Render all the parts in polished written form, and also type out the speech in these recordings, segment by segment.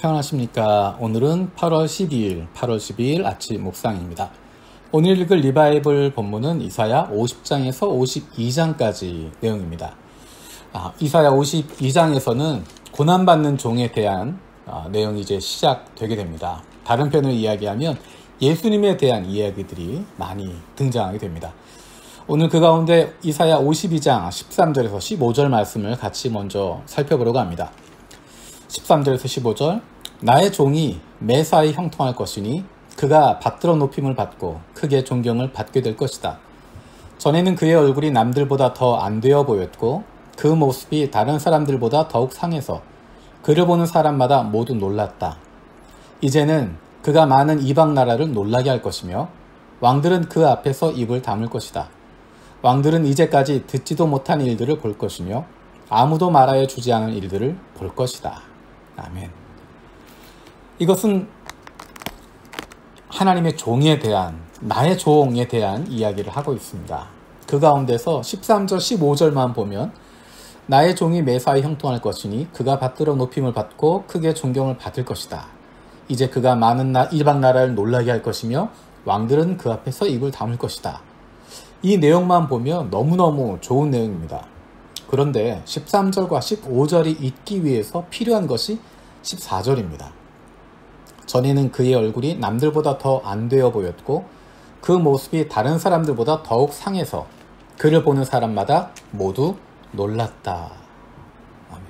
평안하십니까? 오늘은 8월 12일 아침 묵상입니다. 오늘 읽을 리바이블 본문은 이사야 50장에서 52장까지 내용입니다. 이사야 52장에서는 고난받는 종에 대한 내용이 이제 시작되게 됩니다. 다른 편을 이야기하면 예수님에 대한 이야기들이 많이 등장하게 됩니다. 오늘 그 가운데 이사야 52장 13절에서 15절 말씀을 같이 먼저 살펴보려고 합니다. 13절에서 15절 나의 종이 매사에 형통할 것이니 그가 받들어 높임을 받고 크게 존경을 받게 될 것이다. 전에는 그의 얼굴이 남들보다 더 안 되어 보였고 그 모습이 다른 사람들보다 더욱 상해서 그를 보는 사람마다 모두 놀랐다. 이제는 그가 많은 이방 나라를 놀라게 할 것이며 왕들은 그 앞에서 입을 다물 것이다. 왕들은 이제까지 듣지도 못한 일들을 볼 것이며 아무도 말하여 주지 않은 일들을 볼 것이다. 아멘. 이것은 하나님의 종에 대한, 나의 종에 대한 이야기를 하고 있습니다. 그 가운데서 13절, 15절만 보면 나의 종이 매사에 형통할 것이니 그가 받들어 높임을 받고 크게 존경을 받을 것이다. 이제 그가 많은 이방 나라를 놀라게 할 것이며 왕들은 그 앞에서 입을 다물 것이다. 이 내용만 보면 너무너무 좋은 내용입니다. 그런데 13절과 15절이 있기 위해서 필요한 것이 14절입니다. 전에는 그의 얼굴이 남들보다 더 안 되어 보였고 그 모습이 다른 사람들보다 더욱 상해서 그를 보는 사람마다 모두 놀랐다. 아멘.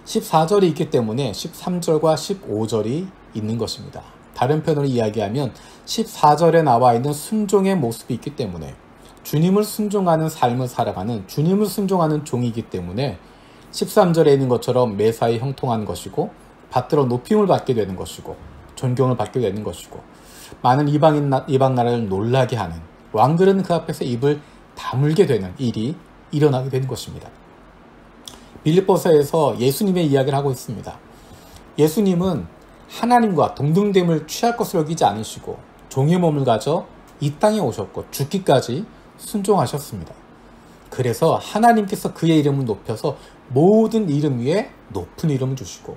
14절이 있기 때문에 13절과 15절이 있는 것입니다. 다른 편으로 이야기하면 14절에 나와 있는 순종의 모습이 있기 때문에 주님을 순종하는 삶을 살아가는 주님을 순종하는 종이기 때문에 13절에 있는 것처럼 매사에 형통한 것이고 받들어 높임을 받게 되는 것이고 존경을 받게 되는 것이고 많은 이방 나라를 놀라게 하는 왕들은 그 앞에서 입을 다물게 되는 일이 일어나게 되는 것입니다. 빌립보서에서 예수님의 이야기를 하고 있습니다. 예수님은 하나님과 동등됨을 취할 것을 여기지 않으시고 종의 몸을 가져 이 땅에 오셨고 죽기까지 순종하셨습니다. 그래서 하나님께서 그의 이름을 높여서 모든 이름 위에 높은 이름을 주시고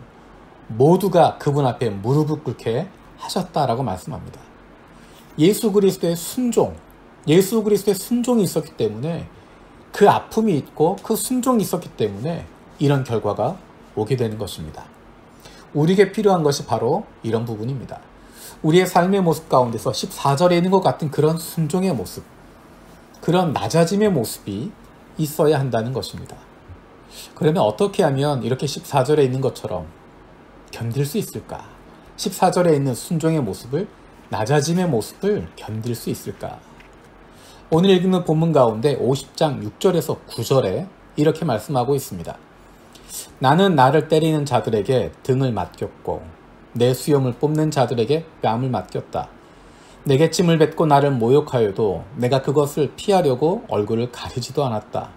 모두가 그분 앞에 무릎을 꿇게 하셨다라고 말씀합니다. 예수 그리스도의 순종이 있었기 때문에 그 아픔이 있고 그 순종이 있었기 때문에 이런 결과가 오게 되는 것입니다. 우리에게 필요한 것이 바로 이런 부분입니다. 우리의 삶의 모습 가운데서 14절에 있는 것 같은 그런 순종의 모습, 그런 낮아짐의 모습이 있어야 한다는 것입니다. 그러면 어떻게 하면 이렇게 14절에 있는 것처럼 견딜 수 있을까? 14절에 있는 순종의 모습을, 낮아짐의 모습을 견딜 수 있을까? 오늘 읽는 본문 가운데 50장 6절에서 9절에 이렇게 말씀하고 있습니다. 나는 나를 때리는 자들에게 등을 맡겼고 내 수염을 뽑는 자들에게 뺨을 맡겼다. 내게 침을 뱉고 나를 모욕하여도 내가 그것을 피하려고 얼굴을 가리지도 않았다.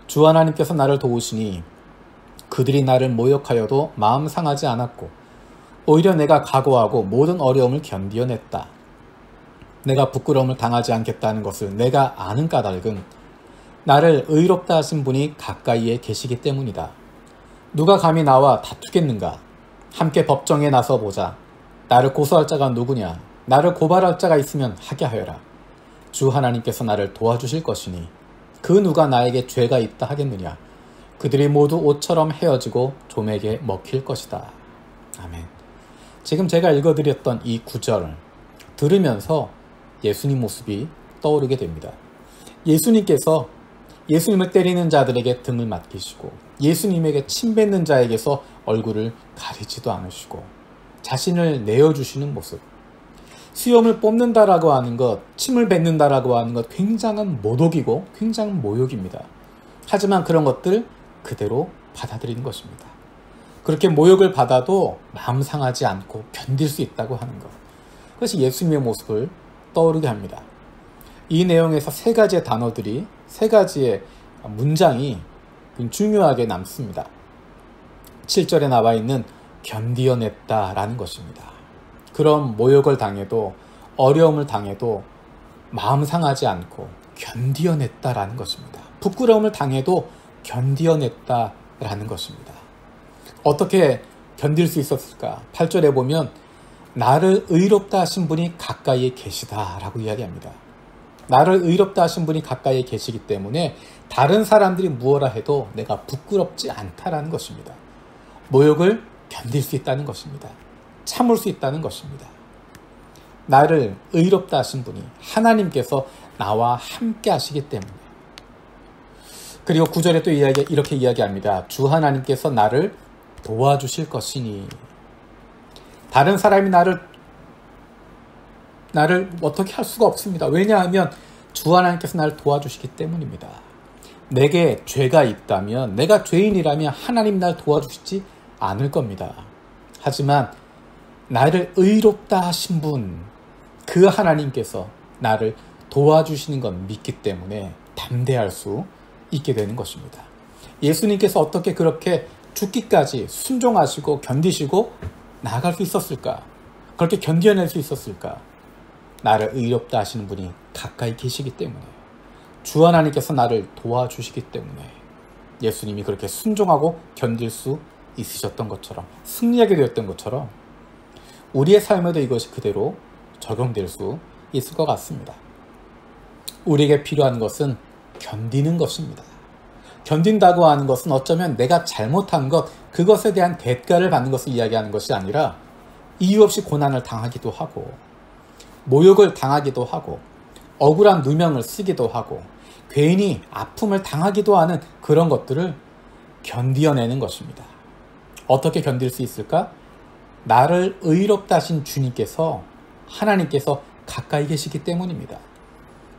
주 하나님께서 나를 도우시니 그들이 나를 모욕하여도 마음 상하지 않았고 오히려 내가 각오하고 모든 어려움을 견디어냈다. 내가 부끄러움을 당하지 않겠다는 것을 내가 아는 까닭은 나를 의롭다 하신 분이 가까이에 계시기 때문이다. 누가 감히 나와 다투겠는가? 함께 법정에 나서 보자. 나를 고소할 자가 누구냐? 나를 고발할 자가 있으면 하게 하여라. 주 하나님께서 나를 도와주실 것이니 그 누가 나에게 죄가 있다 하겠느냐? 그들이 모두 옷처럼 헤어지고 좀에게 먹힐 것이다. 아멘. 지금 제가 읽어드렸던 이 구절 들으면서 예수님 모습이 떠오르게 됩니다. 예수님께서 예수님을 때리는 자들에게 등을 맡기시고 예수님에게 침 뱉는 자에게서 얼굴을 가리지도 않으시고 자신을 내어주시는 모습, 수염을 뽑는다라고 하는 것, 침을 뱉는다라고 하는 것 굉장한 모독이고 굉장한 모욕입니다. 하지만 그런 것들 그대로 받아들이는 것입니다. 그렇게 모욕을 받아도 마음 상하지 않고 견딜 수 있다고 하는 것, 그것이 예수님의 모습을 떠오르게 합니다. 이 내용에서 세 가지의 단어들이, 세 가지의 문장이 중요하게 남습니다. 7절에 나와 있는 견디어냈다라는 것입니다. 그런 모욕을 당해도 어려움을 당해도 마음 상하지 않고 견디어냈다라는 것입니다. 부끄러움을 당해도 견디어냈다라는 것입니다. 어떻게 견딜 수 있었을까? 8절에 보면 나를 의롭다 하신 분이 가까이에 계시다라고 이야기합니다. 나를 의롭다 하신 분이 가까이에 계시기 때문에 다른 사람들이 무엇라 해도 내가 부끄럽지 않다라는 것입니다. 모욕을 견딜 수 있다는 것입니다. 참을 수 있다는 것입니다. 나를 의롭다 하신 분이 하나님께서 나와 함께 하시기 때문에. 그리고 9절에 또 이렇게 이야기합니다. 주 하나님께서 나를 도와주실 것이니. 다른 사람이 나를 어떻게 할 수가 없습니다. 왜냐하면 주 하나님께서 나를 도와주시기 때문입니다. 내게 죄가 있다면, 내가 죄인이라면 하나님 나를 도와주시지 않을 겁니다. 하지만 나를 의롭다 하신 분, 그 하나님께서 나를 도와주시는 건 믿기 때문에 담대할 수 있게 되는 것입니다. 예수님께서 어떻게 그렇게 죽기까지 순종하시고 견디시고 나아갈 수 있었을까? 그렇게 견뎌낼 수 있었을까? 나를 의롭다 하시는 분이 가까이 계시기 때문에, 주 하나님께서 나를 도와주시기 때문에 예수님이 그렇게 순종하고 견딜 수 있으셨던 것처럼, 승리하게 되었던 것처럼 우리의 삶에도 이것이 그대로 적용될 수 있을 것 같습니다. 우리에게 필요한 것은 견디는 것입니다. 견딘다고 하는 것은 어쩌면 내가 잘못한 것, 그것에 대한 대가를 받는 것을 이야기하는 것이 아니라 이유 없이 고난을 당하기도 하고, 모욕을 당하기도 하고, 억울한 누명을 쓰기도 하고, 괜히 아픔을 당하기도 하는 그런 것들을 견디어내는 것입니다. 어떻게 견딜 수 있을까? 나를 의롭다 하신 주님께서, 하나님께서 가까이 계시기 때문입니다.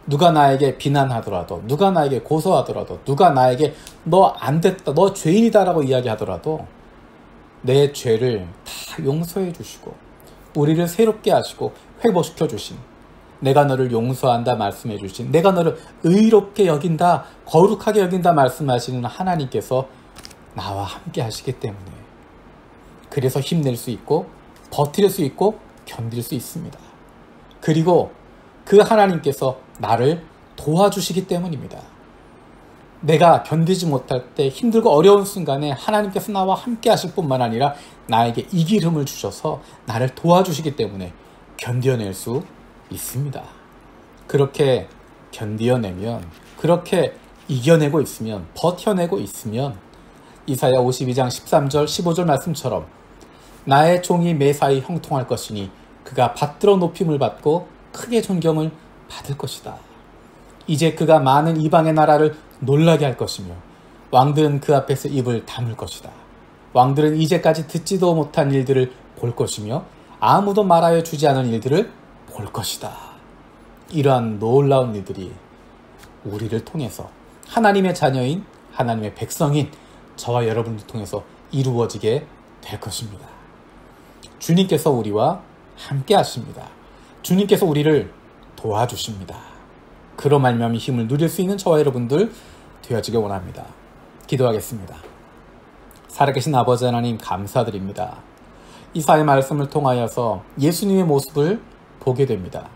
누가 나에게 비난하더라도, 누가 나에게 고소하더라도, 누가 나에게 너 안 됐다, 너 죄인이다 라고 이야기하더라도 내 죄를 다 용서해 주시고 우리를 새롭게 하시고 회복시켜 주신, 내가 너를 용서한다 말씀해 주신, 내가 너를 의롭게 여긴다, 거룩하게 여긴다 말씀하시는 하나님께서 나와 함께 하시기 때문에, 그래서 힘낼 수 있고 버틸 수 있고 견딜 수 있습니다. 그리고 그 하나님께서 나를 도와주시기 때문입니다. 내가 견디지 못할 때, 힘들고 어려운 순간에 하나님께서 나와 함께 하실 뿐만 아니라 나에게 이길 힘을 주셔서 나를 도와주시기 때문에 견뎌낼 수 있습니다. 그렇게 견뎌내면, 그렇게 이겨내고 있으면, 버텨내고 있으면 이사야 52장 13절 15절 말씀처럼 나의 종이 매사에 형통할 것이니 그가 받들어 높임을 받고 크게 존경을 받을 것이다. 이제 그가 많은 이방의 나라를 놀라게 할 것이며 왕들은 그 앞에서 입을 다물 것이다. 왕들은 이제까지 듣지도 못한 일들을 볼 것이며 아무도 말하여 주지 않은 일들을 볼 것이다. 이러한 놀라운 일들이 우리를 통해서, 하나님의 자녀인, 하나님의 백성인 저와 여러분들 통해서 이루어지게 될 것입니다. 주님께서 우리와 함께 하십니다. 주님께서 우리를 도와주십니다. 그로 말미암아 힘을 누릴 수 있는 저와 여러분들 되어지길 원합니다. 기도하겠습니다. 살아계신 아버지 하나님, 감사드립니다. 이사의 말씀을 통하여서 예수님의 모습을 보게 됩니다.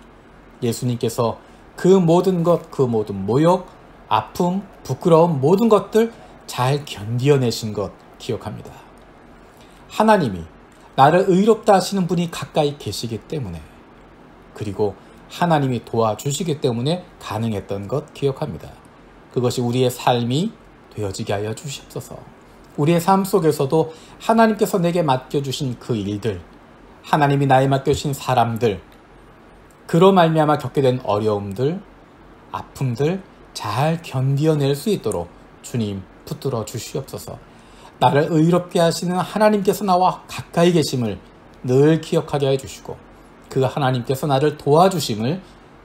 예수님께서 그 모든 것, 그 모든 모욕, 아픔, 부끄러움, 모든 것들 잘 견디어내신 것 기억합니다. 하나님이 나를 의롭다 하시는 분이 가까이 계시기 때문에, 그리고 하나님이 도와주시기 때문에 가능했던 것 기억합니다. 그것이 우리의 삶이 되어지게 하여 주시옵소서. 우리의 삶 속에서도 하나님께서 내게 맡겨주신 그 일들, 하나님이 나에 맡겨주신 사람들, 그로 말미암아 겪게 된 어려움들, 아픔들 잘 견디어낼 수 있도록 주님 붙들어 주시옵소서. 나를 의롭게 하시는 하나님께서 나와 가까이 계심을 늘 기억하게 해주시고, 그 하나님께서 나를 도와주심을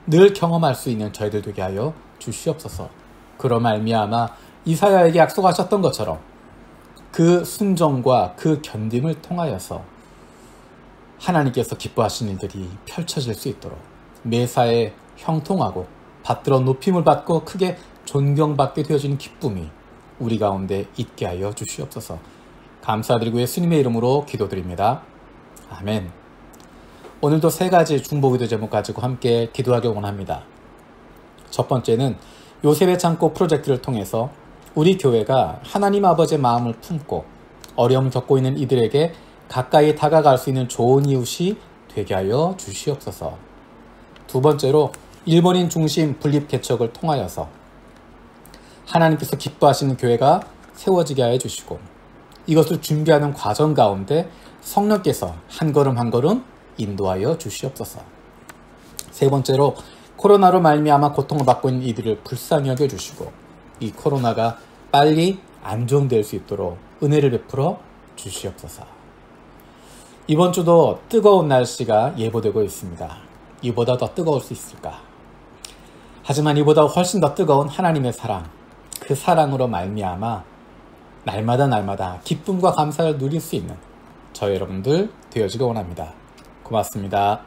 늘 경험할 수 있는 저희들 되게 하여 주시옵소서. 그로 말미암아 이사야에게 약속하셨던 것처럼 그 순종과 그 견딤을 통하여서 하나님께서 기뻐하시는 일들이 펼쳐질 수 있도록 매사에 형통하고 받들어 높임을 받고 크게 존경받게 되어지는 기쁨이 우리 가운데 있게 하여 주시옵소서. 감사드리고 예수님의 이름으로 기도드립니다. 아멘. 오늘도 세 가지 중보기도 제목 가지고 함께 기도하길 원합니다. 첫 번째는 요셉의 창고 프로젝트를 통해서 우리 교회가 하나님 아버지의 마음을 품고 어려움을 겪고 있는 이들에게 가까이 다가갈 수 있는 좋은 이웃이 되게 하여 주시옵소서. 두 번째로 일본인 중심 분립 개척을 통하여서 하나님께서 기뻐하시는 교회가 세워지게 하여 주시고 이것을 준비하는 과정 가운데 성령께서 한 걸음 한 걸음 인도하여 주시옵소서. 세 번째로 코로나로 말미암아 고통을 받고 있는 이들을 불쌍히 여겨주시고 이 코로나가 빨리 안정될 수 있도록 은혜를 베풀어 주시옵소서. 이번 주도 뜨거운 날씨가 예보되고 있습니다. 이보다 더 뜨거울 수 있을까? 하지만 이보다 훨씬 더 뜨거운 하나님의 사랑, 그 사랑으로 말미암아 날마다 기쁨과 감사를 누릴 수 있는 저 여러분들 되어지기 원합니다. 고맙습니다.